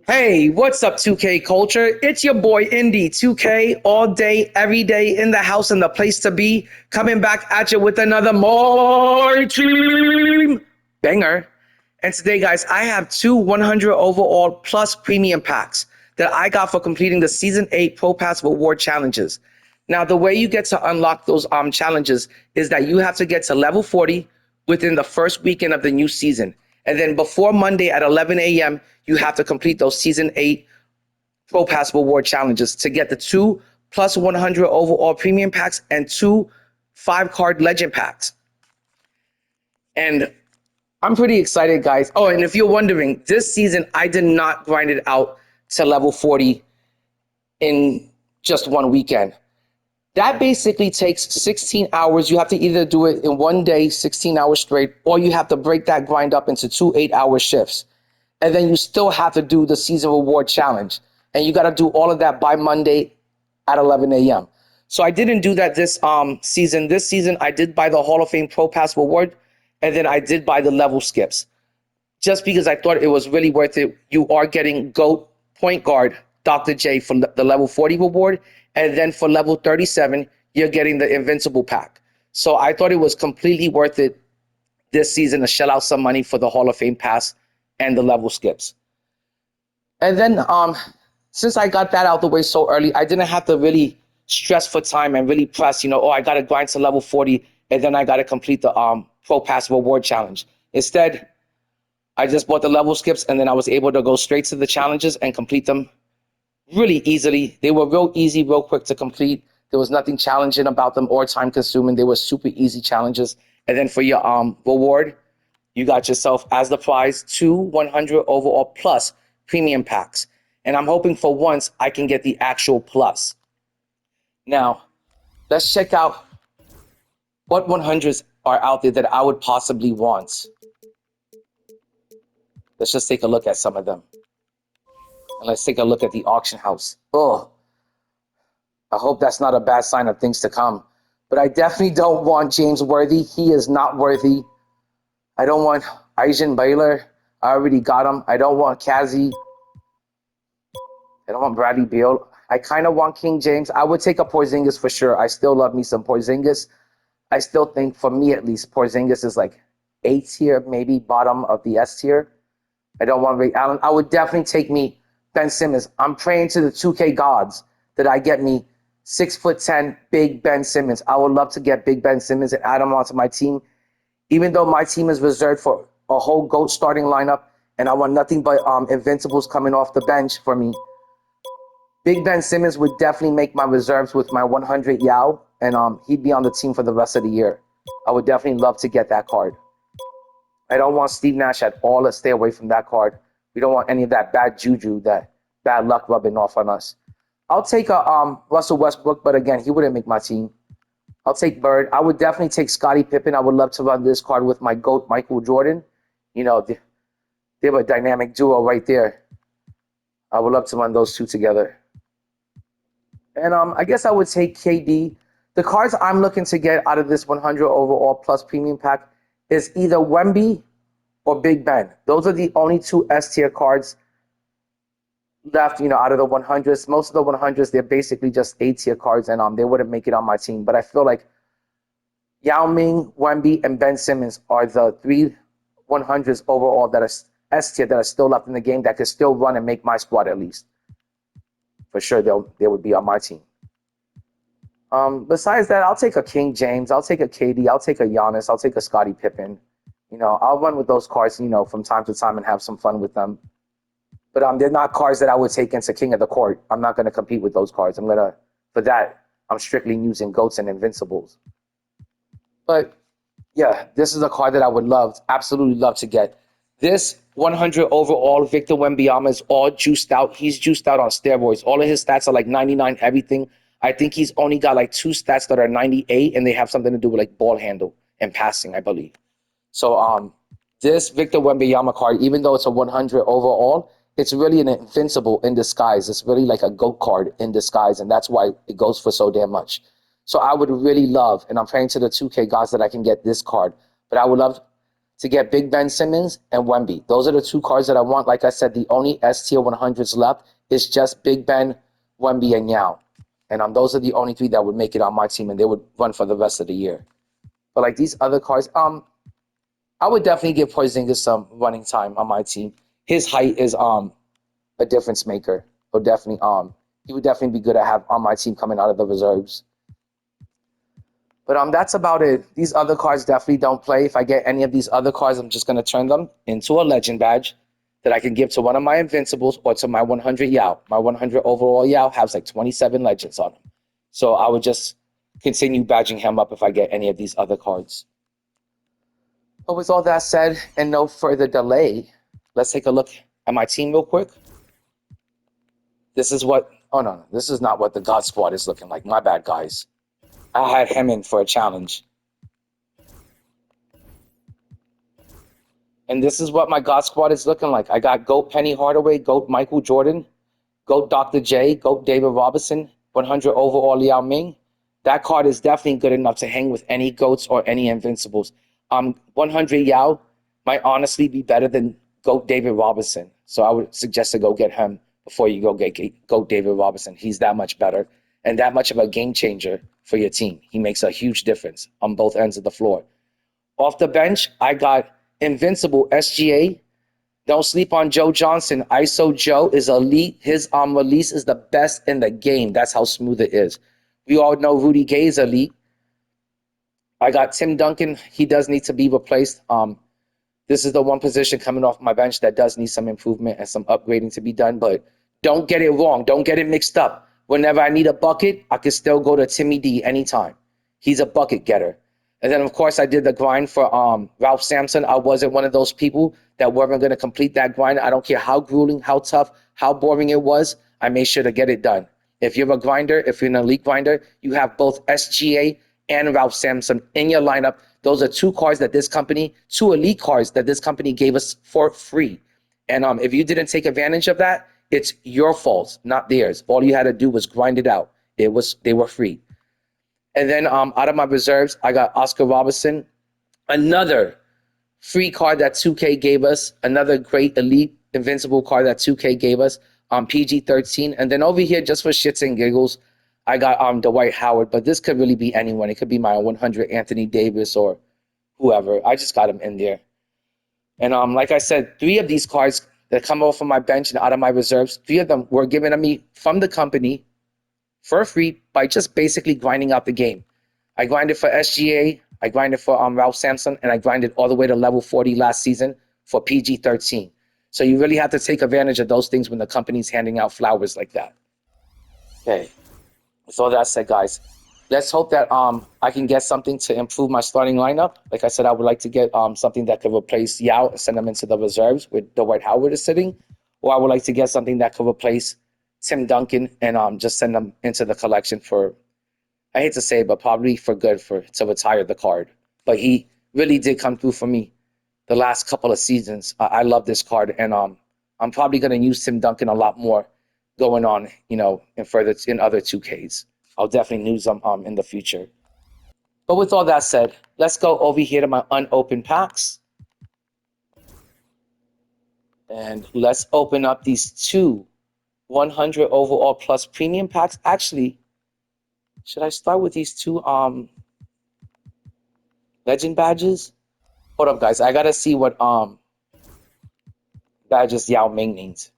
Hey, what's up, 2K culture? It's your boy Indy, 2K, all day, every day, in the house and the place to be. Coming back at you with another MyTeam banger. And today, guys, I have two 100 overall plus premium packs that I got for completing the Season 8 Pro Pass Reward challenges. Now, the way you get to unlock those challenges is that you have to get to level 40 within the first weekend of the new season. And then before Monday at 11 a.m., you have to complete those Season 8 Pro Pass Reward challenges to get the two plus 100 overall premium packs and two 5 card legend packs. And I'm pretty excited, guys. Oh, and if you're wondering, this season I did not grind it out to level 40 in just one weekend. That basically takes 16 hours. You have to either do it in one day, 16 hours straight, or you have to break that grind up into two 8-hour shifts. And then you still have to do the season reward challenge. And you got to do all of that by Monday at 11 a.m. So I didn't do that this season. This season, I did buy the Hall of Fame Pro Pass reward, and then I did buy the level skips just because I thought it was really worth it. You are getting GOAT point guard Dr. J for the level 40 reward, and then for level 37, you're getting the Invincible pack. So I thought it was completely worth it this season to shell out some money for the Hall of Fame pass and the level skips. And then since I got that out the way so early, I didn't have to really stress for time and really press, oh, I got to grind to level 40 and then I got to complete the Pro Pass Reward Challenge. Instead, I just bought the level skips and then I was able to go straight to the challenges and complete them really easily. They were real easy, real quick to complete. There was nothing challenging about them or time consuming. They were super easy challenges. And then for your reward, you got yourself as the prize two 100 overall plus premium packs. And I'm hoping for once I can get the actual plus. Now, let's check out what 100s are out there that I would possibly want. Let's just take a look at some of them. And let's take a look at the auction house. Oh, I hope that's not a bad sign of things to come. But I definitely don't want James Worthy. He is not worthy. I don't want Asian Baylor. I already got him. I don't want Kazi. I don't want Bradley Beal. I kind of want King James. I would take a Porzingis for sure. I still love me some Porzingis. I still think, for me at least, Porzingis is like A tier, maybe bottom of the S tier. I don't want Ray Allen. I would definitely take me Ben Simmons. I'm praying to the 2K gods that I get me 6'10" big Ben Simmons. I would love to get big Ben Simmons and add him onto my team. Even though my team is reserved for a whole GOAT starting lineup, and I want nothing but Invincibles coming off the bench for me. Big Ben Simmons would definitely make my reserves with my 100 Yao, and he'd be on the team for the rest of the year. I would definitely love to get that card. I don't want Steve Nash at all. Let's stay away from that card. We don't want any of that bad juju, that bad luck rubbing off on us. I'll take a Russell Westbrook, but again, he wouldn't make my team. I'll take Bird. I would definitely take Scottie Pippen. I would love to run this card with my GOAT, Michael Jordan. They were a dynamic duo right there. I would love to run those two together. And I guess I would take KD. The cards I'm looking to get out of this 100 overall plus premium pack is either Wemby or Big Ben. Those are the only two S tier cards left, out of the 100s. Most of the 100s, they're basically just A tier cards, and they wouldn't make it on my team. But I feel like Yao Ming, Wemby, and Ben Simmons are the three 100s overall that are S tier that are still left in the game that could still run and make my squad at least. For sure, they would be on my team. Besides that, I'll take a King James. I'll take a KD. I'll take a Giannis. I'll take a Scottie Pippen. I'll run with those cards, from time to time and have some fun with them. But they're not cards that I would take into King of the Court. I'm not going to compete with those cards. For that, I'm strictly using GOATs and Invincibles. But yeah, this is a card that I would absolutely love to get. This 100 overall Victor Wembanyama is all juiced out. He's juiced out on steroids. All of his stats are like 99 everything. I think he's only got like 2 stats that are 98, and they have something to do with like ball handle and passing, I believe. So this Victor Wembanyama card, even though it's a 100 overall, it's really an Invincible in disguise. It's really like a GOAT card in disguise, and that's why it goes for so damn much. So I would really love, and I'm praying to the 2K gods that I can get this card, but I would love to get Big Ben Simmons and Wemby. Those are the 2 cards that I want. Like I said, the only S tier 100s left is just Big Ben, Wemby, and Yao. And those are the only 3 that would make it on my team, and they would run for the rest of the year. But like these other cards, I would definitely give Porzingis some running time on my team. His height is a difference maker. He would definitely be good to have on my team coming out of the reserves. But that's about it. These other cards definitely don't play. If I get any of these other cards, I'm just going to turn them into a legend badge that I can give to one of my Invincibles or to my 100 Yao. My 100 overall Yao has like 27 legends on him. So I would just continue badging him up if I get any of these other cards. But with all that said and no further delay, let's take a look at my team real quick. This is what, oh no, this is not what the God Squad is looking like. My bad, guys. I had him in for a challenge. And this is what my God Squad is looking like. I got GOAT Penny Hardaway, GOAT Michael Jordan, GOAT Dr. J, GOAT David Robinson, 100 overall Yao Ming. That card is definitely good enough to hang with any GOATs or any Invincibles. 100 Yao might honestly be better than GOAT David Robinson. So I would suggest to go get him before you go get GOAT David Robinson. He's that much better and that much of a game changer for your team. He makes a huge difference on both ends of the floor. Off the bench, I got Invincible SGA. Don't sleep on Joe Johnson. ISO Joe is elite. His release is the best in the game. That's how smooth it is. We all know Rudy Gay is elite. I got Tim Duncan. He does need to be replaced. This is the one position coming off my bench that does need some improvement and some upgrading to be done. But don't get it wrong. Don't get it mixed up. Whenever I need a bucket, I can still go to Timmy D anytime. He's a bucket getter. And then, of course, I did the grind for Ralph Sampson. I wasn't one of those people that weren't going to complete that grind. I don't care how grueling, how tough, how boring it was. I made sure to get it done. If you're a grinder, if you're an elite grinder, you have both SGA and Ralph Sampson in your lineup. Those are 2 cards that this company, 2 elite cards that this company gave us for free. And if you didn't take advantage of that, it's your fault, not theirs. All you had to do was grind it out. They were free. And then out of my reserves, I got Oscar Robertson, another free card that 2K gave us, another great elite invincible card that 2K gave us on PG-13. And then over here, just for shits and giggles, I got Dwight Howard, but this could really be anyone. It could be my 100 Anthony Davis or whoever. I just got him in there. And like I said, 3 of these cards that come off of my bench and out of my reserves, 3 of them were given to me from the company for free by just basically grinding out the game. I grinded for SGA, I grinded for Ralph Sampson, and I grinded all the way to level 40 last season for PG-13. So you really have to take advantage of those things when the company's handing out flowers like that. Okay, with all that said, guys, let's hope that I can get something to improve my starting lineup. Like I said, I would like to get something that could replace Yao and send them into the reserves where Dwight Howard is sitting. Or I would like to get something that could replace Tim Duncan and just send them into the collection for, I hate to say it, but probably for good to retire the card. But he really did come through for me the last couple of seasons. I love this card, and I'm probably going to use Tim Duncan a lot more going on, in other 2Ks. I'll definitely use them in the future. But with all that said, let's go over here to my unopened packs. And let's open up these 2 100 overall plus premium packs. Actually, should I start with these 2 legend badges? Hold up, guys. I gotta see what badges Yao Ming needs.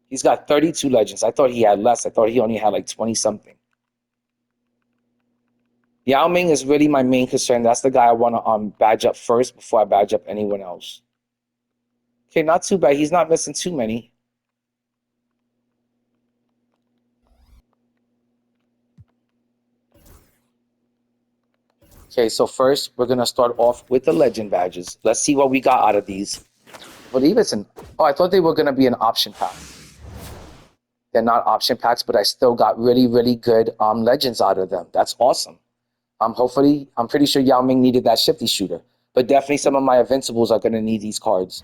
He's got 32 legends. I thought he had less. I thought he only had like 20 something. Yao Ming is really my main concern. That's the guy I want to badge up first before I badge up anyone else. Okay, not too bad. He's not missing too many. Okay, so first we're gonna start off with the legend badges. Let's see what we got out of these. I believe it's I thought they were gonna be an option pack. They're not option packs, but I still got really, really good legends out of them. That's awesome. Hopefully, I'm pretty sure Yao Ming needed that shifty shooter, but definitely some of my invincibles are gonna need these cards.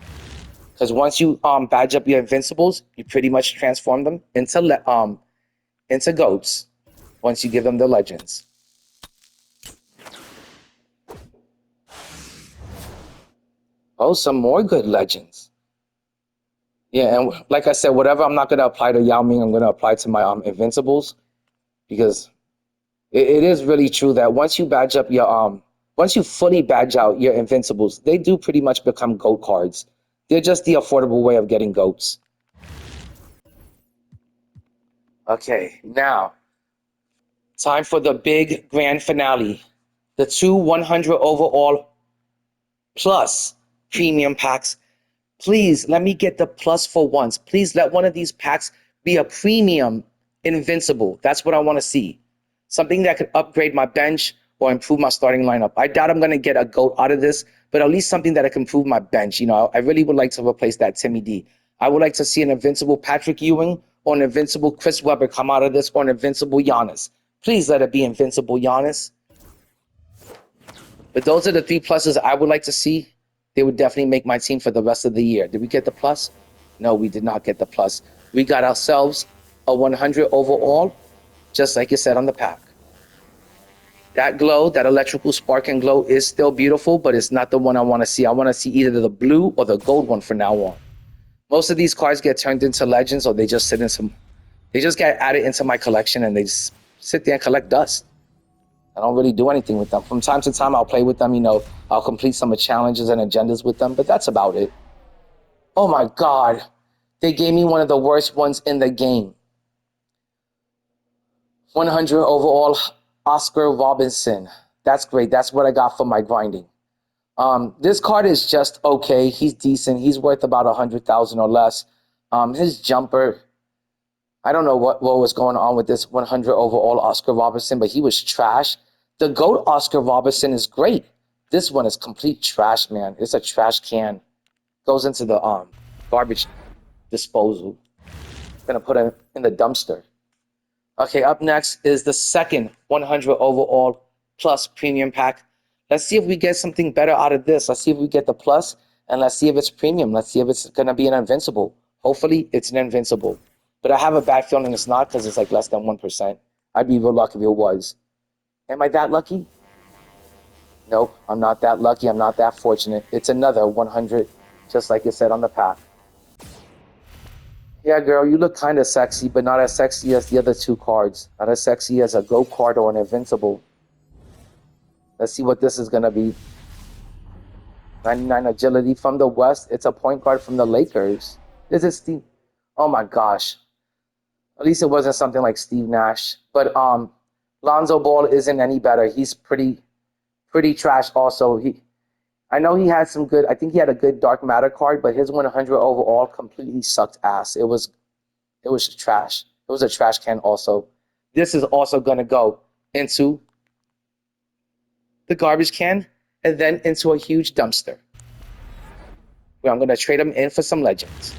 Because once you badge up your invincibles, you pretty much transform them into into goats once you give them the legends. Oh, some more good legends. Yeah, and like I said, whatever I'm not going to apply to Yao Ming, I'm going to apply to my Invincibles, because it is really true that once you badge up your once you fully badge out your Invincibles, they do pretty much become goat cards. They're just the affordable way of getting goats. Okay, now time for the big grand finale. The two 100 overall plus premium packs. Please let me get the plus for once. Please let one of these packs be a premium invincible. That's what I want to see. Something that could upgrade my bench or improve my starting lineup. I doubt I'm going to get a GOAT out of this, but at least something that can improve my bench. You know, I really would like to replace that Timmy D. I would like to see an invincible Patrick Ewing or an invincible Chris Webber come out of this, or an invincible Giannis. Please let it be invincible Giannis. But those are the three pluses I would like to see. They would definitely make my team for the rest of the year. Did we get the plus? No, we did not get the plus. We got ourselves a 100 overall, just like you said on the pack. That glow, that electrical spark and glow is still beautiful, but it's not the one I want to see. I want to see either the blue or the gold one from now on. Most of these cards get turned into legends, or they just sit in some, they just get added into my collection and they just sit there and collect dust. I don't really do anything with them. From time to time, I'll play with them, you know, I'll complete some of challenges and agendas with them, but that's about it. Oh my God, they gave me one of the worst ones in the game. 100 overall, Oscar Robinson. That's great. That's what I got for my grinding. This card is just okay. He's decent. He's worth about 100,000 or less. His jumper, I don't know what was going on with this 100 overall Oscar Robertson, but he was trash. The GOAT Oscar Robertson is great. This one is complete trash, man. It's a trash can. Goes into the garbage disposal. Gonna put it in the dumpster. Okay, up next is the second 100 overall plus premium pack. Let's see if we get something better out of this. Let's see if we get the plus, and let's see if it's premium. Let's see if it's gonna be an invincible. Hopefully, it's an invincible. But I have a bad feeling it's not, because it's like less than 1%. I'd be real lucky if it was. Am I that lucky? Nope, I'm not that lucky. I'm not that fortunate. It's another 100, just like it said on the pack. Yeah, girl, you look kind of sexy, but not as sexy as the other two cards. Not as sexy as a GOAT card or an invincible. Let's see what this is going to be. 99 agility from the West. It's a point guard from the Lakers. Is it Steve? Oh my gosh. At least it wasn't something like Steve Nash. But Lonzo Ball isn't any better. He's pretty trash also. I know he had some good, I think he had a good dark matter card, but his 100 overall completely sucked ass. It was trash. It was a trash can also. This is also going to go into the garbage can and then into a huge dumpster, where I'm going to trade them in for some legends.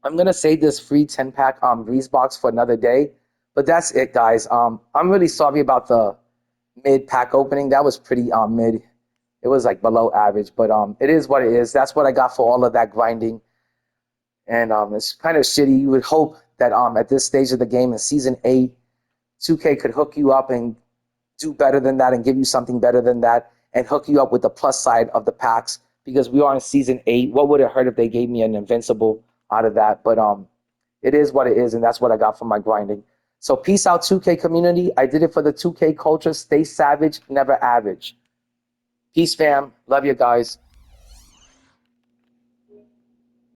I'm going to save this free 10-pack Breeze box for another day, but that's it, guys. I'm really sorry about the mid-pack opening. That was pretty mid. It was like below average, but it is what it is. That's what I got for all of that grinding. And it's kind of shitty. You would hope that at this stage of the game in Season 8, 2K could hook you up and do better than that and give you something better than that and hook you up with the plus side of the packs, because we are in Season 8. What would it hurt if they gave me an invincible out of that? But it is what it is, and that's what I got from my grinding. So peace out, 2K community. I did it for the 2K culture. Stay savage, never average. Peace, fam. Love you guys.